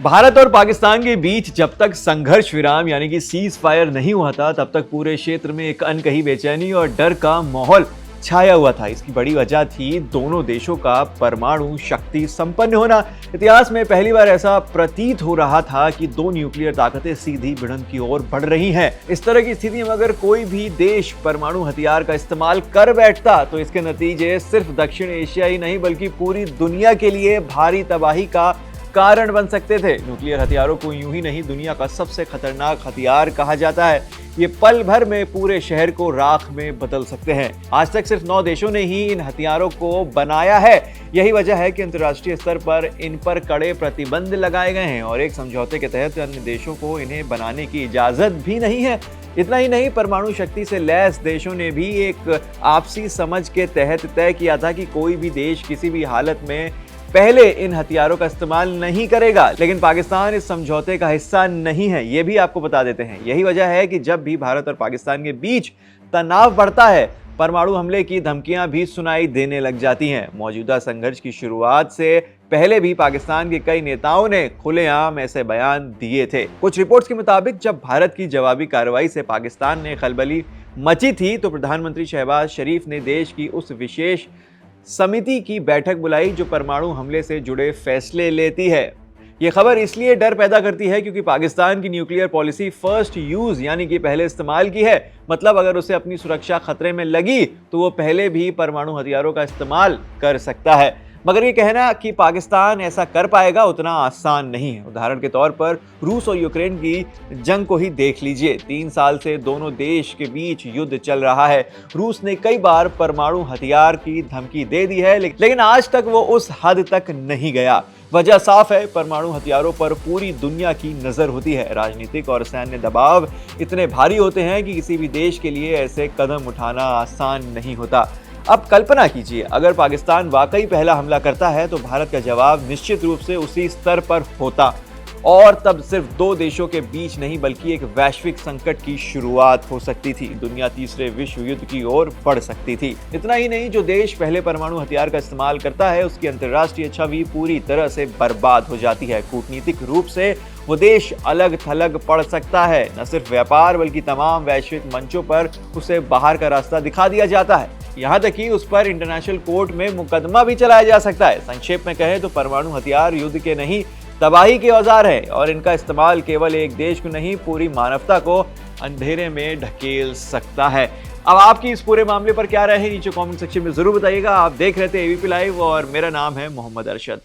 भारत और पाकिस्तान के बीच जब तक संघर्ष विराम यानी कि सीज फायर नहीं हुआ था, तब तक पूरे क्षेत्र में एक अनकही बेचैनी और डर का माहौल छाया हुआ था। इसकी बड़ी वजह थी दोनों देशों का परमाणु शक्ति संपन्न होना। इतिहास में पहली बार ऐसा प्रतीत हो रहा था कि दो न्यूक्लियर ताकतें सीधी भिड़ंत की ओर बढ़ रही हैं। इस तरह की स्थिति में अगर कोई भी देश परमाणु हथियार का इस्तेमाल कर बैठता तो इसके नतीजे सिर्फ दक्षिण एशिया ही नहीं बल्कि पूरी दुनिया के लिए भारी तबाही का कारण बन सकते थे। न्यूक्लियर हथियारों को यूं ही नहीं दुनिया का सबसे खतरनाक हथियार कहा जाता है। ये पल भर में पूरे शहर को राख में बदल सकते हैं। आज तक सिर्फ 9 देशों ने ही इन हथियारों को बनाया है। यही वजह है कि अंतर्राष्ट्रीय स्तर पर इन पर कड़े प्रतिबंध लगाए गए हैं और एक समझौते के तहत अन्य देशों को इन्हें बनाने की इजाजत भी नहीं है। इतना ही नहीं, परमाणु शक्ति से लैस देशों ने भी एक आपसी समझ के तहत तय किया था कि कोई भी देश किसी भी हालत में पहले इन हथियारों का इस्तेमाल नहीं करेगा। लेकिन पाकिस्तान इस समझौते का हिस्सा नहीं है, ये भी आपको बता देते हैं। यही वजह है कि जब भी भारत और पाकिस्तान के बीच तनाव बढ़ता है, परमाणु हमले की धमकियां भी सुनाई देने लग जाती हैं। मौजूदा संघर्ष की शुरुआत से पहले भी पाकिस्तान के कई नेताओं ने खुलेआम ऐसे बयान दिए थे। कुछ रिपोर्ट्स के मुताबिक जब भारत की जवाबी कार्रवाई से पाकिस्तान में खलबली मची थी तो प्रधानमंत्री शहबाज शरीफ ने देश की उस विशेष समिति की बैठक बुलाई जो परमाणु हमले से जुड़े फैसले लेती है। यह खबर इसलिए डर पैदा करती है क्योंकि पाकिस्तान की न्यूक्लियर पॉलिसी फर्स्ट यूज यानी कि पहले इस्तेमाल की है। मतलब अगर उसे अपनी सुरक्षा खतरे में लगी तो वो पहले भी परमाणु हथियारों का इस्तेमाल कर सकता है। मगर ये कहना कि पाकिस्तान ऐसा कर पाएगा उतना आसान नहीं है। उदाहरण के तौर पर रूस और यूक्रेन की जंग को ही देख लीजिए। 3 साल से दोनों देश के बीच युद्ध चल रहा है। रूस ने कई बार परमाणु हथियार की धमकी दे दी है, लेकिन आज तक वो उस हद तक नहीं गया। वजह साफ है, परमाणु हथियारों पर पूरी दुनिया की नजर होती है। राजनीतिक और सैन्य दबाव इतने भारी होते हैं कि किसी भी देश के लिए ऐसे कदम उठाना आसान नहीं होता। अब कल्पना कीजिए, अगर पाकिस्तान वाकई पहला हमला करता है तो भारत का जवाब निश्चित रूप से उसी स्तर पर होता और तब सिर्फ 2 देशों के बीच नहीं बल्कि एक वैश्विक संकट की शुरुआत हो सकती थी। दुनिया तीसरे विश्व युद्ध की ओर बढ़ सकती थी। इतना ही नहीं, जो देश पहले परमाणु हथियार का इस्तेमाल करता है उसकी अंतर्राष्ट्रीय छवि पूरी तरह से बर्बाद हो जाती है। कूटनीतिक रूप से वो देश अलग थलग पड़ सकता है। न सिर्फ व्यापार बल्कि तमाम वैश्विक मंचों पर उसे बाहर का रास्ता दिखा दिया जाता है। यहाँ तक कि उस पर इंटरनेशनल कोर्ट में मुकदमा भी चलाया जा सकता है। संक्षेप में कहें तो परमाणु हथियार युद्ध के नहीं तबाही के औजार है और इनका इस्तेमाल केवल एक देश को नहीं पूरी मानवता को अंधेरे में ढकेल सकता है। अब आपकी इस पूरे मामले पर क्या राय है, नीचे कमेंट सेक्शन में जरूर बताइएगा। आप देख रहे थे एबीपी लाइव और मेरा नाम है मोहम्मद अरशद।